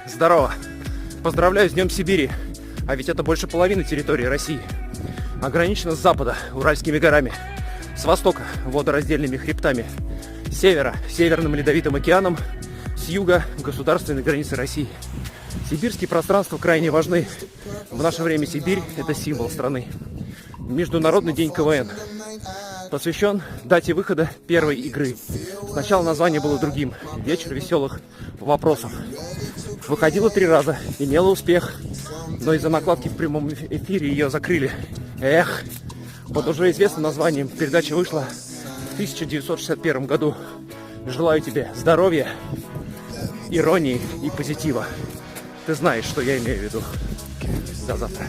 Здорово. Поздравляю с Днем Сибири. А ведь это больше половины территории России. Ограничено с запада Уральскими горами, с востока водораздельными хребтами, с севера Северным Ледовитым океаном, с юга государственной границы России. Сибирские пространства крайне важны. В наше время Сибирь – это символ страны. Международный день КВН посвящен дате выхода первой игры. Сначала название было другим – «Вечер веселых вопросов». Выходила 3 раза, имела успех, но из-за накладки в прямом эфире ее закрыли. Эх, под уже известным названием передача вышла в 1961 году. Желаю тебе здоровья, иронии и позитива. Ты знаешь, что я имею в виду. До завтра.